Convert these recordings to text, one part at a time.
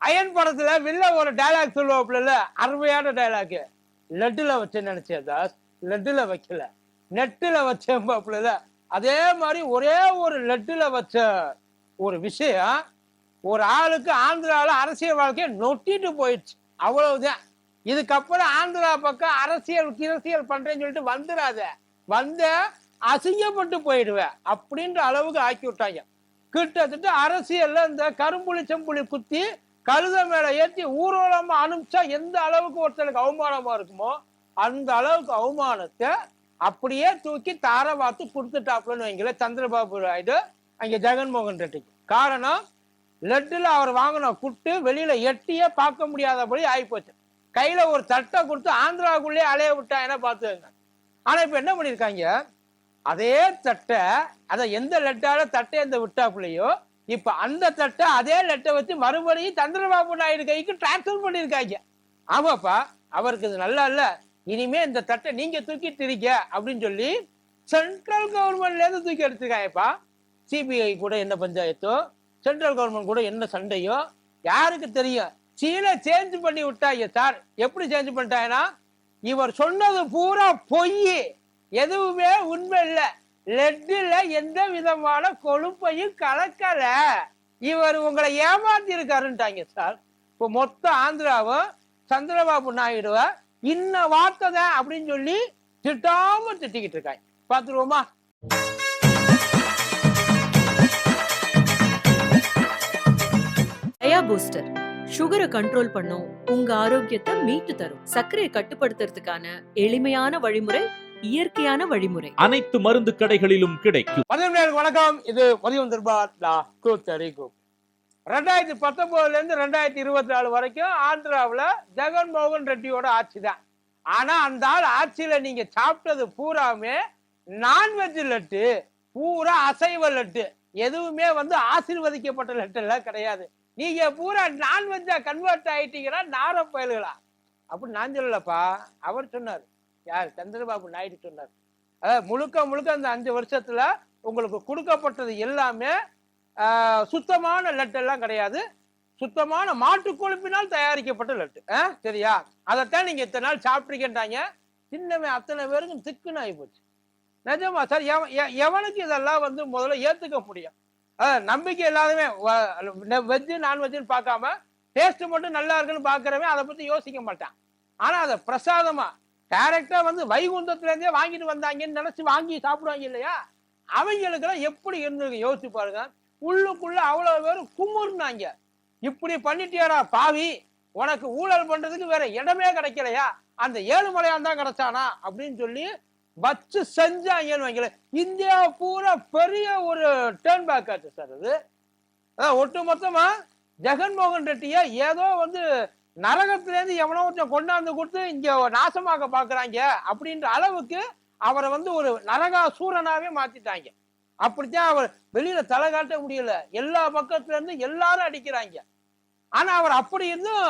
Iron படத்துல வில்ல ஒரு டைலாக் சொல்லுவாப்புல, அருமையான டைலாக். லட்டுல வச்ச நினைச்சேன் தாஸ், லட்டுல வைக்கல, நெட்டுல வச்சேன் பாப்புல. அதே மாதிரி ஒரே ஒரு லட்டுல வச்ச ஒரு விஷயம் ஒரு ஆளுக்கு ஆந்திரால அரசியல் வாழ்க்கையை நொட்டிட்டு போயிடுச்சு. அவ்வளவுதான். இதுக்கப்புறம் ஆந்திரா பக்கம் அரசியல் பண்றேன்னு சொல்லிட்டு வந்துடாத, வந்த அசிங்கப்பட்டு போயிடுவேன் அப்படின்ற அளவுக்கு ஆக்கி விட்டாங்க. கிட்டத்தட்ட அரசியல்ல இந்த கரும்புலி செம்புலி குத்தி கழுத மேல ஏற்றி ஊர்வலமா அனுப்பிச்சா எந்த அளவுக்கு ஒருத்தருக்கு அவமானமா இருக்குமோ அந்த அளவுக்கு அவமானத்தை அப்படியே தூக்கி தார பார்த்து கொடுத்துட்டாப்புலன்னு வைங்கள சந்திரபாபு நாயுடு அங்க ஜெகன்மோகன் ரெட்டிக்கு. காரணம், லட்டுல அவர் வாங்கின குட்டு வெளியில எட்டியே பார்க்க முடியாதபடி ஆயிப்போச்சு. கையில ஒரு தட்டை கொடுத்து ஆந்திராவுக்குள்ளே அலைய விட்டாங்கன்னா பார்த்துங்க. ஆனா இப்ப என்ன பண்ணிருக்காங்க, அதே தட்டை அதை எந்த லெட்டால தட்டை எந்த விட்டாப்புலையோ இப்ப அந்த தட்டை அதே லெட்டை வச்சு மறுபடியும் சந்திரபாபு நாயுடு கைக்கு டிரான்ஸ்பர் பண்ணிருக்காங்க. ஆமாப்பா, அவருக்கு இது நல்லா இல்ல, இனிமே இந்த தட்டை நீங்க தூக்கிட்டு இருக்கீங்க அப்படின்னு சொல்லி சென்ட்ரல் கவர்மெண்ட்ல இருந்து தூக்கி எடுத்துருக்காங்கப்பா. சிபிஐ கூட என்ன பஞ்சாயத்தோ, சென்ட்ரல் கவர்மெண்ட் கூட என்ன சண்டையோ யாருக்கு தெரியும். சீலை சேஞ்ச் பண்ணி விட்டாங்க சார். எப்படி சேஞ்ச் பண்ணிட்டாங்கன்னா, இவர் சொன்னது பூரா பொய், எதுவுமே உண்மை இல்லை, லெட்டுல எந்த விதமான கொழுப்பையும் கலக்கல, இவர் உங்களை ஏமாத்தி இருக்காருன்ட்டாங்க சார். இப்போ மொத்த ஆந்திராவும் சந்திரபாபு நாயுடுவ இன்ன வார்த்தை தான் அப்படின்னு சொல்லி திட்டாம திட்டிக்கிட்டு இருக்காங்க. பாத்துருவோமா? டயா பூஸ்டர் சுகரை கண்ட்ரோல் பண்ணும், உங்க ஆரோக்கியத்தை மீட்டு தரும். சர்க்கரையை கட்டுப்படுத்துறதுக்கான எளிமையான வழிமுறை, இயற்கையான வழிமுறை. அனைத்து மருந்து கடைகளிலும் கிடைக்கும். வணக்கம். இது மதியம் திருபார் 2019 இருந்து 2024 வரைக்கும் ஆந்திராவில் ஜெகன்மோகன் ரெட்டியோட ஆட்சி தான். ஆனா அந்த ஆள் ஆட்சியில நீங்க சாப்பிட்டது பூராமே நான்வெஜ் லட்டு, பூரா அசைவ லட்டு, எதுவுமே ஆசீர்வதிக்கப்பட்ட லட்டு எல்லாம் கிடையாது. நீங்க பூரா நான்வெஜ்ஜா கன்வெர்ட் ஆயிட்டீங்கன்னா நார பயல்களா அப்படின்னு நான் சொல்லலப்பா, அவர் சொன்னார். யார்? சந்திரபாபு நாயுடு சொன்னார். முழுக்க முழுக்க அந்த 5 வருஷத்துல உங்களுக்கு கொடுக்கப்பட்டது எல்லாமே சுத்தமான லட்டு எல்லாம் கிடையாது, சுத்தமான மாட்டு கொழுப்பினால் தயாரிக்கப்பட்ட லட்டு. சரியா? அதைத்தான் நீங்க இத்தனை நாள் சாப்பிட்டுருக்கேன்ட்டாங்க. சின்னவன் அத்தனை பேருக்கும் திக்குன்னு ஆகி போச்சு. நிஜமா சார், எவனுக்கு இதெல்லாம் முதல்ல ஏத்துக்க முடியும்? நம்பிக்கை இல்லாதவே வெஜ்ஜு நான்வெஜ்ஜுன்னு பார்க்காம டேஸ்ட் மட்டும் நல்லா இருக்குன்னு பாக்குறவன் அதை பத்தி யோசிக்க மாட்டான். ஆனா அதை பிரசாதமா டைரக்டா வைகுந்தத்துல இருந்தே வாங்கிட்டு வந்தாங்கன்னு நினைச்சு வாங்கி சாப்பிடுவாங்க இல்லையா, அவங்களுக்கு எல்லாம் எப்படி இருந்து யோசிச்சு பாருங்க. உள்ளுக்குள்ள அவ்வளவு பேரும் குமுறுனாங்க. இப்படி பண்ணிட்டியாரா பாவி, உனக்கு ஊழல் பண்றதுக்கு வேற இடமே கிடைக்கலையா, அந்த ஏழுமலையான் தான் கிடைச்சானா அப்படின்னு சொல்லி வச்சு செஞ்சாங்கன்னு வைக்கல. இந்தியா பூரா பெரிய ஒரு டேர்ன் பேக் ஆச்சு சார். அது ஒட்டு மொத்தமா ஜெகன்மோகன் ரெட்டிய ஏதோ நரகத்திலேருந்து எவனோ ஒருத்தன் கொண்டாந்து கொடுத்து இங்க நாசமாக்க பாக்குறாங்க அப்படின்ற அளவுக்கு அவரை ஒரு நரகாசூரனாவே மாத்திட்டாங்க. அப்படித்தான் அவர் வெளியில தலை காட்ட முடியல, எல்லா பக்கத்துல இருந்து எல்லாரும் அடிக்கிறாங்க. ஆனா அவர் அப்படி இருந்தும்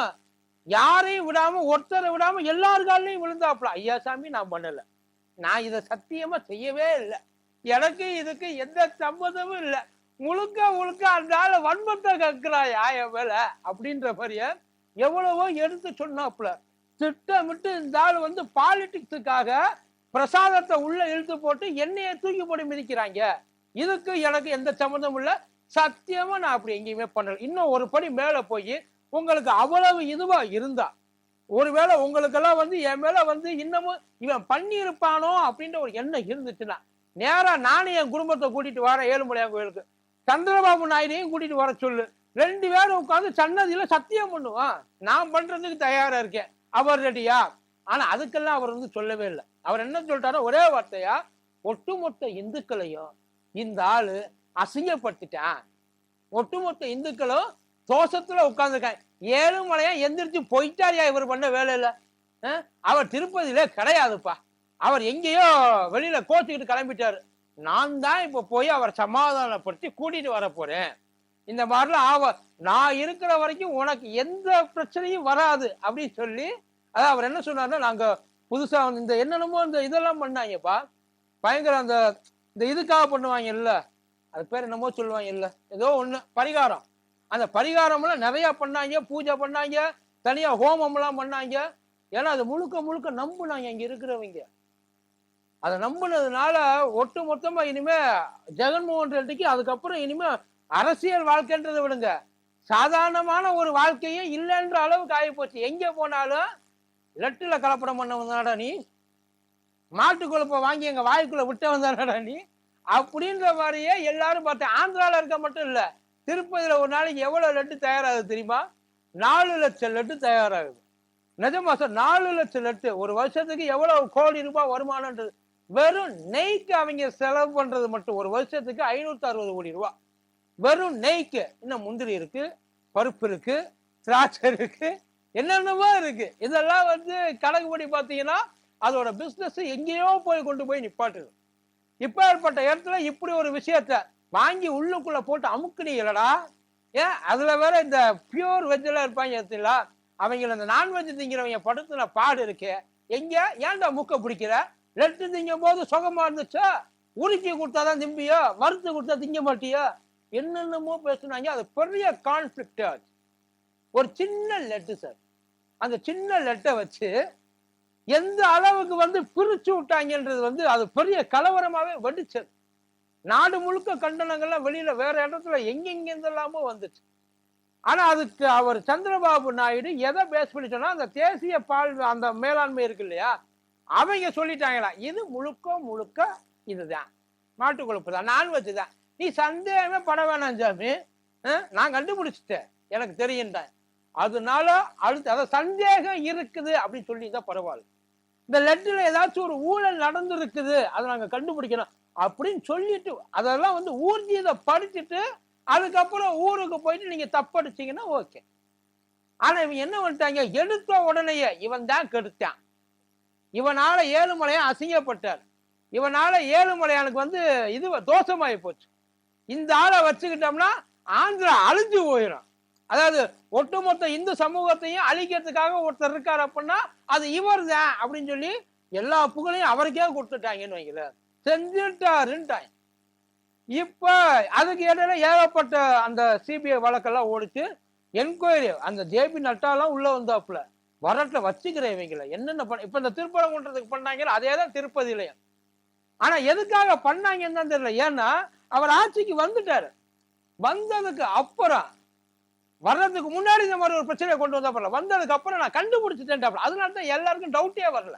யாரையும் விடாம, ஒருத்தரை விடாம எல்லாருக்காலையும் விழுந்தாப்புல. ஐயா சாமி, நான் பண்ணல, நான் இதை சத்தியமா செய்யவே இல்லை, எனக்கு இதுக்கு எந்த சம்மதமும் இல்லை, முழுக்க முழுக்க அந்த ஆள வன்மத்தை கக்குறாயா என் மேல அப்படின்ற மாதிரிய எவ்வளவோ எடுத்து சொன்னாப்புல. திட்டமிட்டு இந்த ஆள் பாலிடிக்ஸுக்காக பிரசாதத்தை உள்ள இழுத்து போட்டு என்னைய தூக்கி போட்டு மிதிக்கிறாங்க. இதுக்கு எனக்கு எந்த சம்மந்தமும் இல்லை, சத்தியமா நான் அப்படி எங்கேயுமே பண்ணல. இன்னும் ஒரு படி மேல போய் உங்களுக்கு அவ்வளவு இதுவா இருந்தா, ஒருவேளை உங்களுக்கெல்லாம் என் மேல இன்னமும் இவன் பண்ணியிருப்பானோ அப்படின்ற ஒரு எண்ணம் இருந்துச்சுன்னா, நேரா நானும் என் குடும்பத்தை கூட்டிட்டு வரேன் ஏழுமலையான் கோயிலுக்கு, சந்திரபாபு நாயுடையும் கூட்டிட்டு வர சொல்லு, 2 பேரும் உட்காந்து சன்னதியில சத்தியம் பண்ணுவான், நான் பண்றதுக்கு தயாரா இருக்கேன். அவர் ரெடியா? ஆனா அதுக்கெல்லாம் அவர் சொல்லவே இல்லை. அவர் என்ன சொல்லிட்டாரோ ஒரே வார்த்தையா, ஒட்டுமொத்த இந்துக்களையும் இந்த ஆளு அசிங்கப்படுத்திட்டான், ஒட்டுமொத்த இந்துக்களும் தோஷத்துல உட்கார்ந்துருக்காங்க, ஏழுமலையா எந்திரிச்சு போயிட்டாரியா இவர் பண்ண வேலை இல்ல, அவர் திருப்பதியில கிடையாதுப்பா, அவர் எங்கேயோ வெளியில கோச்சுக்கிட்டு கிளம்பிட்டாரு, நான் தான் இப்ப போய் அவர் சமாதானப்படுத்தி கூட்டிட்டு வர போறேன், இந்த மாதிரிலாம் நான் இருக்கிற வரைக்கும் உனக்கு எந்த பிரச்சனையும் வராது அப்படின்னு சொல்லி. அதான் அவர் என்ன சொன்னார்னா, நாங்க புதுசா இந்த என்னென்னமோ இந்த இதெல்லாம் பண்ணாங்கப்பா, பயங்கர அந்த இந்த இதுக்காக பண்ணுவாங்க இல்ல, அது பேர் என்னமோ சொல்லுவாங்க இல்ல, ஏதோ ஒண்ணு பரிகாரம், அந்த பரிகாரம்லாம் நிறைய பண்ணாங்க, பூஜை பண்ணாங்க, தனியா ஹோமம்லாம் பண்ணாங்க. ஏன்னா அது முழுக்க முழுக்க நம்புனாங்க இங்க இருக்கிறவங்க. அதை நம்பினதுனால ஒட்டு மொத்தமா இனிமே ஜெகன்மோகன் ரெட்டிக்கு அதுக்கப்புறம் இனிமே அரசியல் வாழ்க்கைன்றதை விடுங்க, சாதாரணமான ஒரு வாழ்க்கையே இல்லைன்ற அளவுக்கு ஆகி போச்சு. எங்க போனாலும் லெட்டுல கலப்படம் பண்ண வந்தாடா நீ, மாட்டு கொழுப்பை வாங்கி எங்க வாய்க்குள்ள விட்ட வந்தாடா நீ அப்படின்ற மாதிரியே எல்லாரும் பார்த்தேன். ஆந்திரால இருக்க மட்டும் இல்ல, திருப்பதியில ஒரு நாளைக்கு எவ்வளவு லட்டு தயாராகுது தெரியுமா? 4 லட்சம் லட்டு தயாராகுது. நிஜமா சார், 4 லட்சம் லட்டு ஒரு வருஷத்துக்கு எவ்வளவு கோடி ரூபாய் வருமானம்ன்றது. வெறும் நெய்க்கு அவங்க செலவு பண்றது மட்டும் ஒரு வருஷத்துக்கு 560 கோடி ரூபாய். வெறும் நெய்க்கு. இன்னும் முந்திரி இருக்கு, பருப்பு இருக்கு, திராட்சை இருக்கு, என்னென்னவோ இருக்கு. இதெல்லாம் வந்து கணக்குப்படி பாத்தீங்கன்னா அதோட பிசினஸ் எங்கேயோ கொண்டு போய் நிப்பாட்டுது. இப்ப ஏற்பட்ட இடத்துல இப்படி ஒரு விஷயத்த வாங்கி உள்ளுக்குள்ள போட்டு அமுக்குனீங்களடா. ஏன் அதுல வேற இந்த பியூர் வெஜ்ல இருப்பாங்க எடுத்தீங்களா, அவங்க அந்த நான்வெஜ் திங்கிறவங்க படுத்துன பாடு இருக்கு. எங்க ஏன்டா மூக்க பிடிக்கிற? லட்டு திங்கும் போது சுகமா இருந்துச்சா? உருக்கி கொடுத்தாதான் திம்பியோ, வறுத்து கொடுத்தா திங்க மாட்டியோ, என்னென்னமோ பேசுனாங்க. அது பெரிய கான்ஃபிளிக்ட் ஆச்சு. ஒரு சின்ன லட்டு சார், அந்த சின்ன லட்டை வச்சு எந்த அளவுக்கு வந்து பிரிச்சு விட்டாங்கன்றது வந்து அது பெரிய கலவரமாவே வெடிச்சது. நாடு முழுக்க கண்டனங்கள்லாம் வெளியில வேற இடத்துல எங்கெங்க இருந்தெல்லாமோ வந்துச்சு. ஆனா அதுக்கு அவர் சந்திரபாபு நாயுடு எதை பேஸ் பண்ணி சொன்னா, அந்த தேசிய பால் அந்த மேலாண்மை இருக்கு இல்லையா, அவங்க சொல்லிட்டாங்களா இது முழுக்க முழுக்க இதுதான், மாட்டு கொழுப்பு தான், நான்வெஜ் தான், நீ சந்தேகமே பட வேணாம் சாமி, நான் கண்டுபிடிச்சிட்டேன், எனக்கு தெரியும்தான். அதனால அடுத்து அத சந்தேகம் இருக்குது அப்படின்னு சொல்லி தான் பரவாயில்ல. இந்த லட்டுல ஏதாச்சும் ஒரு ஊழல் நடந்து இருக்குது, அதை நாங்க கண்டுபிடிக்கணும் அப்படின்னு சொல்லிட்டு அதெல்லாம் வந்து ஊர்ஜிதப்படுத்திட்டு அதுக்கப்புறம் ஊருக்கு போயிட்டு நீங்க தப்படிச்சீங்கன்னா ஓகே. ஆனா இவன் என்ன பண்ணிட்டாங்க, எடுத்த உடனேயே இவன் தான் கெடுத்தான், இவனால ஏழுமலையான் அசிங்கப்பட்டார், இவனால ஏழுமலையானுக்கு வந்து இது தோஷமாயி போச்சு. இந்த ஆளை வச்சுக்கிட்டோம்னா ஆந்திரா அழிஞ்சு போயிடும். அதாவது ஒட்டுமொத்த இந்து சமூகத்தையும் அழிக்கிறதுக்காக ஒருத்தர் இருக்காரு அப்படின்னா அது இவர் தான் அப்படின்னு சொல்லி எல்லா புகழையும் அவருக்கே கொடுத்துட்டாங்கன்னு வைக்கல, செஞ்சுட்டாருன்ட்டாங்க. இப்ப அதுக்கு இடையில ஏகப்பட்ட அந்த சிபிஐ வழக்கெல்லாம் ஓடிச்சு, என்கொயரி. அந்த ஜேபி நட்டாலாம் உள்ள வந்தாப்புல வரட்டுல வச்சுக்கிறவங்கள என்னென்ன பண்ண. இப்ப இந்த திருப்பரங்குன்றத்துக்கு பண்ணாங்க, அதே தான் திருப்பதியிலையும். ஆனா எதுக்காக பண்ணாங்கன்னு தான் தெரியல. ஏன்னா அவர் ஆட்சிக்கு வந்துட்டாரு, வந்ததுக்கு அப்புறம் வர்றதுக்கு முன்னாடி இந்த மாதிரி ஒரு பிரச்சனையை கொண்டு வந்தா, வந்ததுக்கு அப்புறம் நான் கண்டுபிடிச்சிட்டேன். அதனால தான் எல்லாருக்கும் டவுட்டே வரல.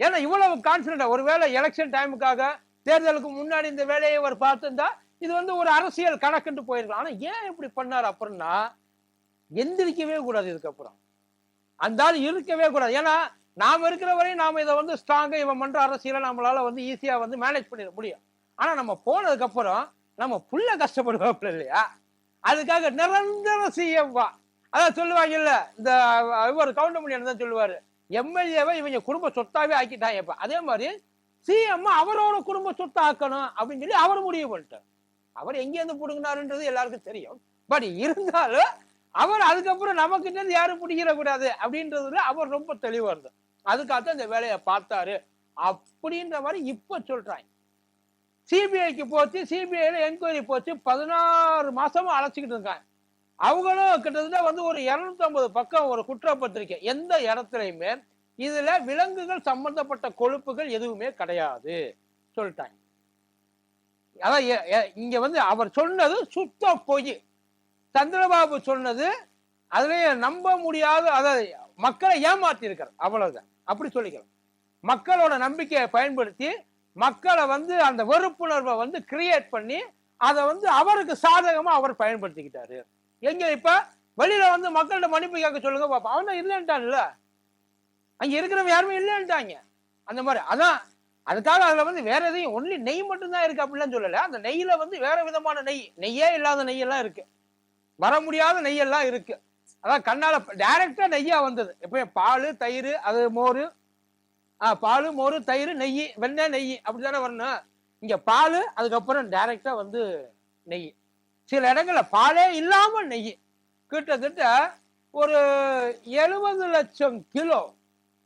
ஏன்னா இவ்வளவு கான்பிடண்டா, ஒருவேளை எலெக்ஷன் டைமுக்காக தேர்தலுக்கு முன்னாடி இந்த வேலையை அவர் பார்த்திருந்தா இது வந்து ஒரு அரசியல் கணக்குன்னு போயிருக்கலாம். ஆனா ஏன் இப்படி பண்ணாரு அப்படின்னா, எந்திரிக்கவே கூடாது இதுக்கப்புறம், அந்த ஆள் இருக்கவே கூடாது. ஏன்னா நாம இருக்கிற வரையும் நாம இதை வந்து ஸ்ட்ராங்கா இவன் பண்ற அரசியலை நம்மளால வந்து ஈஸியா வந்து மேனேஜ் பண்ணிட முடியும். ஆனா நம்ம போனதுக்கு அப்புறம் நம்ம புள்ள கஷ்டப்படுவாப்புல இல்லையா, அதுக்காக நிரந்தர சிஎம் வா. அதான் சொல்லுவாங்கல்ல, இந்த இவர் கவுண்டமணியன் தான் சொல்லுவாரு, எம்எல்ஏவை இவங்க குடும்ப சொத்தாவே ஆக்கிட்டாங்க. அதே மாதிரி சிஎம் அவரோட குடும்ப சொத்தை ஆக்கணும் அப்படின்னு சொல்லி அவர் முடிவு பண்ணிட்டார். அவர் எங்க இருந்து புடுங்கினாருன்றது எல்லாருக்கும் தெரியும். பட் இருந்தாலும் அவர் அதுக்கப்புறம் நமக்கிட்ட இருந்து யாரும் பிடிக்கிற கூடாது அப்படின்றதுல அவர் ரொம்ப தெளிவா இருந்தார். அதுக்காகத்தான் இந்த வேலையை பார்த்தாரு அப்படின்ற மாதிரி இப்ப சொல்றாங்க. சிபிஐக்கு போச்சு, சிபிஐல என்கொயரி போச்சு, 16 மாசமா அழைச்சிக்கிட்டு இருக்காங்க. அவங்களும் கிட்டத்தட்ட வந்து ஒரு 250 பக்கம் ஒரு குற்றப்பத்திரிக்கை, எந்த இடத்துலையுமே இதுல விலங்குகள் சம்பந்தப்பட்ட கொழுப்புகள் எதுவுமே கிடையாது சொல்லிட்டாங்க. அதான் இங்க வந்து அவர் சொன்னது சுத்த பொய். சந்திரபாபு சொன்னது அதுலயே நம்ப முடியாத, அதாவது மக்களை ஏமாத்தி இருக்கார், அவ்வளவுதான். அப்படி சொல்லிக்கலாம். மக்களோட நம்பிக்கையை பயன்படுத்தி மக்களை வந்து அந்த வெறுப்புணர்வை வந்து கிரியேட் பண்ணி அதை வந்து அவருக்கு சாதகமா அவர் பயன்படுத்திக்கிட்டாரு. எங்க இப்ப வெளியில வந்து மக்கள்கிட்ட மன்னிப்பு கேட்க சொல்லுங்க பாப்பா, அவன் தான் இல்லைன்ட்டான்ல, அங்க இருக்கிறவங்க யாருமே இல்லைன்ட்டாங்க. அந்த மாதிரி அதான் அதுக்காக அதுல வந்து வேற எதையும் ஒன்லி நெய் மட்டும்தான் இருக்கு அப்படிலாம் சொல்லல. அந்த நெய்யில வந்து வேற விதமான நெய்யே இல்லாத நெய்யெல்லாம் இருக்கு, வர முடியாத நெய்யெல்லாம் இருக்கு. அதான் கண்ணால டைரக்டா நெய்யா வந்தது. எப்பயும் பால் தயிர், அது மோர், பால் மோர் தயிர் நெய், வெண்ணெய் நெய் அப்படித்தானே வரணும். இங்க பால் அதுக்கப்புறம் டைரக்டா வந்து நெய். சில இடங்கள்ல பாலே இல்லாம நெய். கிட்டத்தட்ட ஒரு 70 லட்சம் கிலோ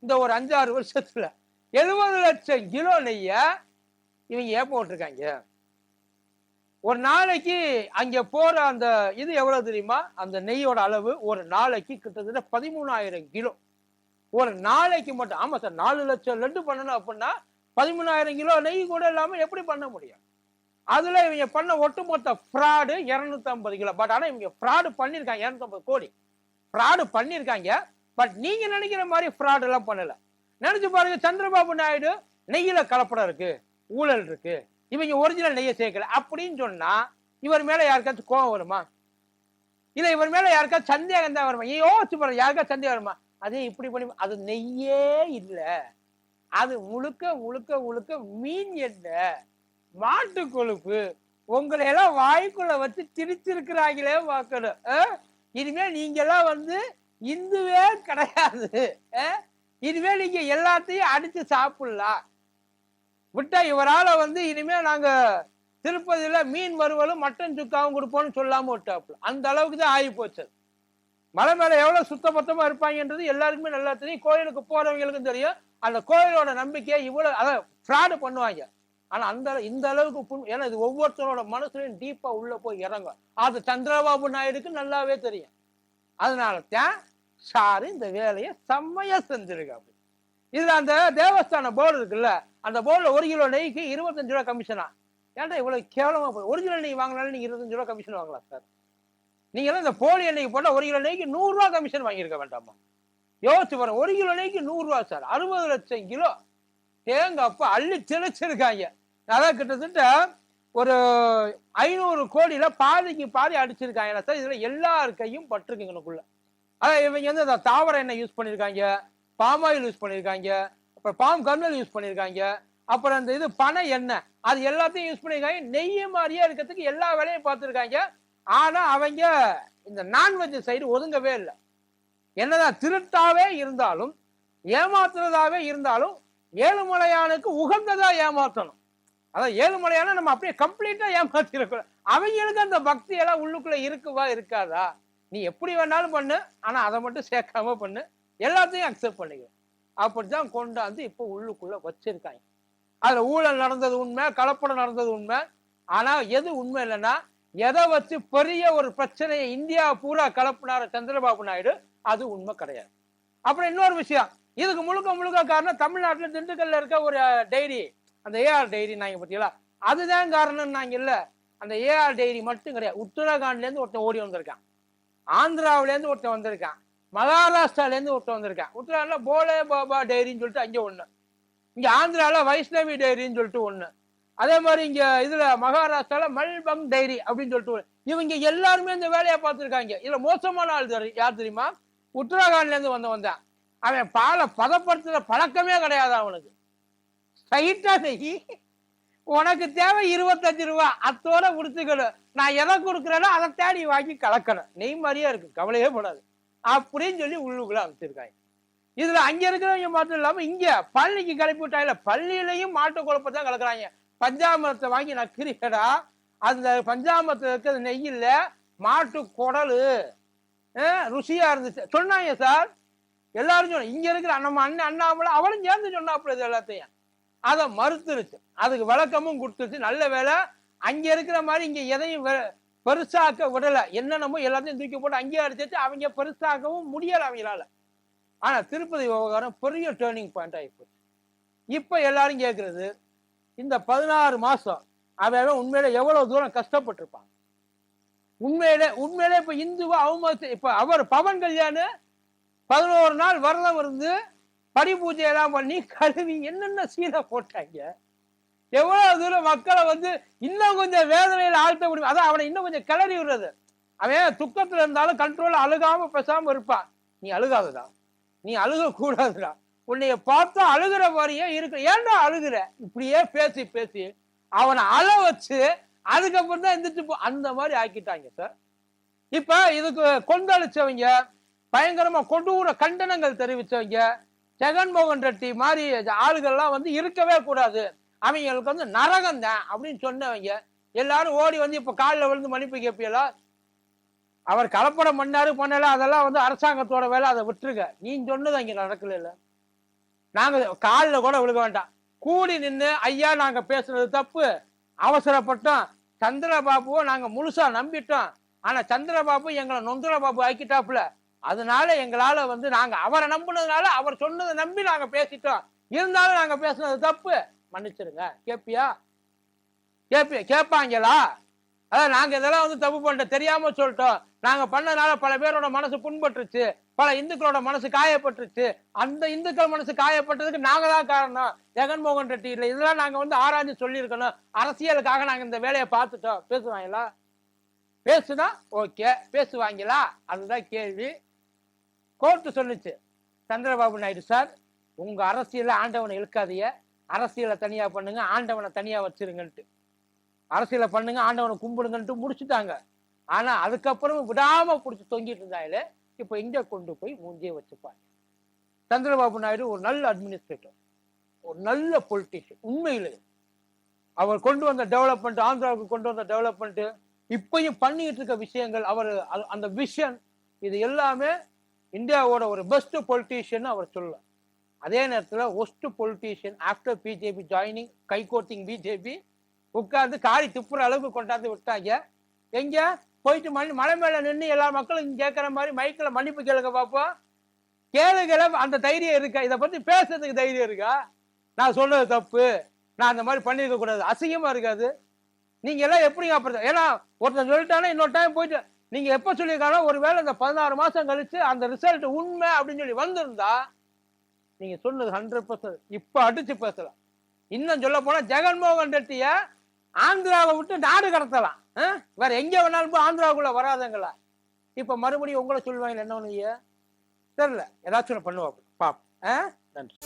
இந்த ஒரு 5-6 வருஷத்துல 70 லட்சம் கிலோ நெய்ய இவங்க ஏன் போட்டிருக்காங்க. ஒரு நாளைக்கு அங்க போற அந்த இது எவ்வளவு தெரியுமா? அந்த நெய்யோட அளவு ஒரு நாளைக்கு கிட்டத்தட்ட 13,000 கிலோ. ஒரு நாளைக்கு மட்டும். ஆமா சார், 4 லட்சம் லட்டு பண்ணணும் அப்படின்னா 13,000 கிலோ நெய் கூட இல்லாம எப்படி பண்ண முடியும்? அதுல இவங்க பண்ண ஒட்டுமொத்த ஃப்ராடு 250 கிலோ. பட் ஆனா இவங்க ஃப்ராடு பண்ணிருக்காங்க 250 கோடி ஃப்ராடு பண்ணிருக்காங்க. பட் நீங்க நினைக்கிற மாதிரி ஃப்ராடு எல்லாம் பண்ணல. நினைச்சு பாருங்க, சந்திரபாபு நாயுடு நெய்யில கலப்படம் இருக்கு, ஊழல் இருக்கு, இவங்க ஒரிஜினல் நெய்யை சேர்க்கல அப்படின்னு சொன்னா இவர் மேல யாருக்காச்சும் கோபம் வருமா? இல்ல இவர் மேல யாருக்காச்சும் சந்தேகம் தான் வருமா? யோசிச்சு பாருங்க, யாருக்காச்சும் சந்தேகம் வருமா? அதே இப்படி பண்ணி அது நெய்யே இல்ல, அது முழுக்க முழுக்க முழுக்க மீன் எண்ணெய், மாட்டு கொழுப்பு. உங்களை எல்லாம் வாய்க்குள்ள வச்சு திரிச்சிருக்கிறாங்களே பார்க்கணும். இனிமே நீங்க எல்லாம் வந்து இந்துவே கிடையாது. இனிமே நீங்க எல்லாத்தையும் அடிச்சு சாப்பிடலாம். விட்டா இவரால வந்து இனிமே நாங்க திருப்பதியில மீன் வறுவலும் மட்டன் சுக்காவும் கொடுப்போம்னு சொல்லாம விட்டாப்புல. அந்த அளவுக்கு தான் ஆகி போச்சு. மலை மேல எவ்வளவு சுத்தபத்தமா இருப்பாங்கன்றது எல்லாருக்குமே நல்லா தெரியும். கோயிலுக்கு போறவங்களுக்கும் தெரியும். அந்த கோயிலோட நம்பிக்கையை இவ்வளவு அதை ஃப்ராடு பண்ணுவாங்க. ஆனா அந்த இந்த அளவுக்கு ஏன்னா இது ஒவ்வொருத்தரோட மனசுலையும் டீப்பா உள்ள போய் இறங்கும். அது சந்திரபாபு நாயுடுக்கு நல்லாவே தெரியும். அதனால தான் சாரு இந்த வேலையை செம்மையா செஞ்சிருக்காரு. இதுல அந்த தேவஸ்தான போர்டு இருக்குல்ல, அந்த போர்டுல 1 கிலோ நெய்க்கு 25 ரூபா கமிஷனா? ஏன்டா இவ்வளவு கேவலமா போய் ஒரிஜினல் நெய் வாங்கினாலும் நீங்க 25 ரூபா கமிஷன் வாங்கலாம் சார். நீங்க எல்லாம் இந்த போலி எண்ணெய்க்கு போட்டா 1 கிலோ நெய்க்கு 100 ரூபா கமிஷன் வாங்கியிருக்க வேண்டாமா? யோசிச்சு பாருங்க, 1 கிலோ நெய்க்கு 100 ரூபா சார். 60 லட்சம் கிலோ தேங்காய் அப்ப அள்ளி திளைச்சிருக்காங்க. அதான் கிட்டத்தட்ட ஒரு 500 கோடியில பாதிக்கு பாதி அடிச்சிருக்காங்க சார். இதுல எல்லார் கையும் பட்டிருக்குங்கனுக்குள்ள. அதான் இவங்க வந்து அந்த தாவர எண்ணெய் யூஸ் பண்ணிருக்காங்க, பாம் ஆயில் யூஸ் பண்ணிருக்காங்க, அப்புறம் பாம் கர்னல் யூஸ் பண்ணிருக்காங்க, அப்புறம் அந்த இது பனை எண்ணெய், அது எல்லாத்தையும் யூஸ் பண்ணிருக்காங்க. நெய்ய மாதிரியே இருக்கிறதுக்கு எல்லா வேலையும் பார்த்துருக்காங்க. ஆனா அவங்க இந்த நான்வெஜ் சைடு ஒதுங்கவே இல்லை. என்னதான் திருட்டாவே இருந்தாலும் ஏமாத்துறதாவே இருந்தாலும் ஏழுமலையானுக்கு உகந்ததா ஏமாத்தணும். அதான் ஏழுமலையான நம்ம அப்படியே கம்ப்ளீட்டா ஏமாத்திடக்கூடாது. அவங்களுக்கு அந்த பக்தி எல்லாம் உள்ளுக்குள்ள இருக்குவா இருக்காதா? நீ எப்படி வேணாலும் பண்ணு, ஆனா அதை மட்டும் சேர்க்காம பண்ணு, எல்லாத்தையும் அக்செப்ட் பண்ணிக்க. அப்படித்தான் கொண்டாந்து இப்போ உள்ளுக்குள்ள வச்சிருக்காங்க. அதுல ஊழல் நடந்தது உண்மை, கலப்படம் நடந்தது உண்மை. ஆனா எது உண்மை இல்லைன்னா, எதை வச்சு பெரிய ஒரு பிரச்சனையை இந்தியா பூரா கலப்பினார சந்திரபாபு நாயுடு, அது உண்மை கிடையாது. அப்புறம் இன்னொரு விஷயம், இதுக்கு முழுக்க முழுக்க காரணம் தமிழ்நாட்டுல திண்டுக்கல்ல இருக்க ஒரு டைரி, அந்த ஏஆர் டைரி நாங்க பத்தியா, அதுதான் காரணம். நாங்க இல்ல, அந்த ஏஆர் டைரி மட்டும் கிடையாது. உத்தரகாண்ட்ல இருந்து ஒருத்தன் ஓடி வந்திருக்கான், ஆந்திராவில இருந்து ஒருத்தன் வந்திருக்கான், மகாராஷ்டிரால இருந்து ஒருத்தன் வந்திருக்கான். உத்தரகாண்ட்ல போலே பாபா டைரின்னு சொல்லிட்டு அங்க ஒண்ணு, இங்க ஆந்திரால வைஷ்ணவி டைரின்னு சொல்லிட்டு ஒண்ணு, அதே மாதிரி இங்க இதுல மகாராஷ்டிரால மல்பங் டைரி அப்படின்னு சொல்லிட்டு இவங்க எல்லாருமே இந்த வேலையை பார்த்துருக்காங்க. இதுல மோசமான ஆள் யார் தெரியுமா? உத்தரகாண்ட்ல இருந்து வந்தான். அவன் பாலை பதப்படுத்துற பழக்கமே கிடையாது அவனுக்கு. ஸ்ட்ரைட்டா நெய், உனக்கு தேவை 25 ரூபா, அத்தோட கொடுத்துக்கணும், நான் எதை கொடுக்குறேனோ அதை தேடி வாங்கி கலக்கணும், நெய் மாதிரியே இருக்கு, கவலையே படாது அப்படின்னு சொல்லி உள்ளுக்குள்ள அமைச்சிருக்காங்க. இதுல அங்க இருக்கிறவங்க மட்டும் இல்லாம இங்க பள்ளிக்கு கிளப்பி விட்டாங்க, பள்ளியிலையும் மாட்டு குழப்பத்தான் கலக்குறாங்க. பஞ்சாமிரத்தை வாங்கி நக்கிறீங்கடா, அந்த பஞ்சாமிரத்துல இருக்கிற நெய்யில மாட்டு குடலு ருசியா இருந்துச்சு சொன்னாங்க சார். எல்லாரும் சொன்ன, இங்க இருக்கிற நம்ம அண்ணன் அண்ணாமலை அவளும் சேர்ந்து சொன்னாப்புல இது எல்லாத்தையும். அதை மறுத்துருச்சு, அதுக்கு விளக்கமும் கொடுத்துருச்சு. நல்ல வேலை அங்க இருக்கிற மாதிரி இங்க எதையும் பெருசாக்க விடல. என்னென்னமோ எல்லாத்தையும் தூக்கி போட்டு அங்கேயே அடிச்சிச்சு. அவங்க பெருசாக்கவும் முடியல அவங்களால. ஆனா திருப்பதி விவகாரம் பெரிய டேர்னிங் பாயிண்ட் ஆகிப்போச்சு. இப்ப எல்லாரும் கேட்கறது, இந்த 16 மாசம் அவன் உண்மையில எவ்வளவு தூரம் கஷ்டப்பட்டிருப்பான். உண்மையிலே இப்ப இந்துவா அவமதிச்சு, இப்ப அவர் பவன் கல்யாண் 11 நாள் விரதம் இருந்து படி பூஜை எல்லாம் பண்ணி கழுவி என்னென்ன சீலை போட்டாங்க. எவ்வளவு தூரம் மக்களை வந்து இன்னும் கொஞ்சம் வேதனையில ஆழ்த்த முடியும். அதான் அவனை இன்னும் கொஞ்சம் கிளறி விடுறது. அவன் துக்கத்துல இருந்தாலும் கண்ட்ரோல் அழுகாம பேசாம இருப்பான். நீ அழுகாதடா, நீ அழுக கூடாதுடா, உன்னைய பார்த்தா அழுகிற மாதிரியே இருக்கு, ஏன்டா அழுகுற, இப்படியே பேசி பேசி அவனை அழ வச்சு அதுக்கப்புறம் தான் எந்திரிச்சு அந்த மாதிரி ஆக்கிட்டாங்க சார். இப்ப இதுக்கு கொந்தளிச்சவங்க, பயங்கரமா கொடூர கண்டனங்கள் தெரிவிச்சவங்க, ஜெகன்மோகன் ரெட்டி மாதிரி ஆளுகள்லாம் வந்து இருக்கவே கூடாது, அவங்களுக்கு வந்து நரகம் தான் அப்படின்னு சொன்னவங்க எல்லாரும் ஓடி வந்து இப்ப காலில் விழுந்து மன்னிப்பு கேட்பீங்களா? அவர் கலப்படம் பண்ணல, அதெல்லாம் வந்து அரசாங்கத்தோட வேலை, அதை விட்டுருங்க. நீ சொன்னது அங்க நடக்கல இல்ல, நாங்க காலில் கூட விழுக வேண்டாம், கூடி நின்று ஐயா நாங்க பேசுறது தப்பு, அவசரப்பட்டோம், சந்திரபாபுவை நாங்க முழுசா நம்பிட்டோம். ஆனா சந்திரபாபு எங்களை நொந்திரபாபு ஆக்கிட்டாப்புல. அதனால எங்களால வந்து நாங்க அவரை நம்பினதுனால அவர் சொன்னதை நம்பி நாங்க பேசிட்டோம். இருந்தாலும் நாங்க பேசுனது தப்பு, மன்னிச்சிருங்க. கேப்பியா? கேட்பாங்களா? அதான் நாங்க இதெல்லாம் வந்து தப்பு பண்ணிட்டோம், தெரியாம சொல்லிட்டோம், நாங்க பண்ணதுனால பல பேரோட மனசு புண்பட்டுருச்சு, பல இந்துக்களோட மனசு காயப்பட்டுருச்சு, அந்த இந்துக்கள் மனசு காயப்பட்டதுக்கு நாங்க தான் காரணம், ஜெகன்மோகன் ரெட்டி இல்லை. இதெல்லாம் நாங்க வந்து ஆராய்ஞ்சு சொல்லியிருக்கணும். அரசியலுக்காக நாங்க இந்த வேலையை பார்த்துட்டோம். பேசுவாங்களா? பேசுனா ஓகே, பேசுவாங்களா? அதுதான் கேள்வி. கோர்ட்டு சொல்லுச்சு, சந்திரபாபு நாயுடு சார், உங்க அரசியல ஆண்டவனை இழுக்காதீங்க, அரசியலை தனியா பண்ணுங்க, ஆண்டவனை தனியா வச்சிருங்கன்ட்டு. அரசியலை பண்ணுங்க, ஆண்டவனை கும்பிடுங்கன்ட்டு முடிச்சுட்டாங்க. ஆனா அதுக்கப்புறம் விடாம பிடிச்சி தொங்கிட்டு இருந்தாங்களே, இப்ப இங்க கொண்டு போய் மூஞ்சியை வச்சுப்பாங்க. சந்திரபாபு நாயுடு ஒரு நல்ல அட்மினிஸ்ட்ரேட்டர், ஒரு நல்ல பொலிட்டீஷியன். உண்மையிலே அவர் கொண்டு வந்த டெவலப்மெண்ட், ஆந்திராவுக்கு கொண்டு வந்த டெவலப்மெண்ட், இப்பயும் பண்ணிட்டு இருக்க விஷயங்கள், அவர் அந்த விஷன், இது எல்லாமே இந்தியாவோட ஒரு பெஸ்ட் பொலிட்டீஷியன் அவர் சொல்லலாம். அதே நேரத்தில் worst politician after BJP joining, கைகோர்ட்டிங் பிஜேபி, உட்கார்ந்து காரி துப்புற அளவுக்கு கொண்டாந்து விட்டாங்க. எங்க போயிட்டு மலை மேல நின்று எல்லா மக்களும் கேட்கிற மாதிரி மைக்கில் மன்னிப்பு கேளுங்க பார்ப்போம். கேளுகிற அந்த தைரியம் இருக்கா? இதை பத்தி பேசுறதுக்கு தைரியம் இருக்கா? நான் சொல்றது தப்பு, நான் அந்த மாதிரி பண்ணிருக்க கூடாது, அசிங்கமா இருக்காது? நீங்க எல்லாம் எப்படி அப்புறம், ஏன்னா ஒருத்தர் சொல்லிட்டானா இன்னொரு டைம் போயிட்டு நீங்க எப்ப சொல்லியிருக்காங்க, ஒருவேளை இந்த 16 மாசம் கழிச்சு அந்த ரிசல்ட் உண்மை அப்படின்னு சொல்லி வந்திருந்தா நீங்க சொன்னது 100% இப்ப அடிச்சு பேசலாம். இன்னும் சொல்ல போனா ஜெகன்மோகன் ரெட்டிய ஆந்திராவை விட்டு நாடு கடத்தலாம். வேற எங்க வேணாலும் போய் ஆந்திராவுக்குள்ள வராதங்களா? இப்ப மறுபடியும் உங்களை சொல்லுவாங்க என்ன ஒண்ணு தெரியல, ஏதாச்சும் பண்ணுவாங்க பாப்போம். நன்றி.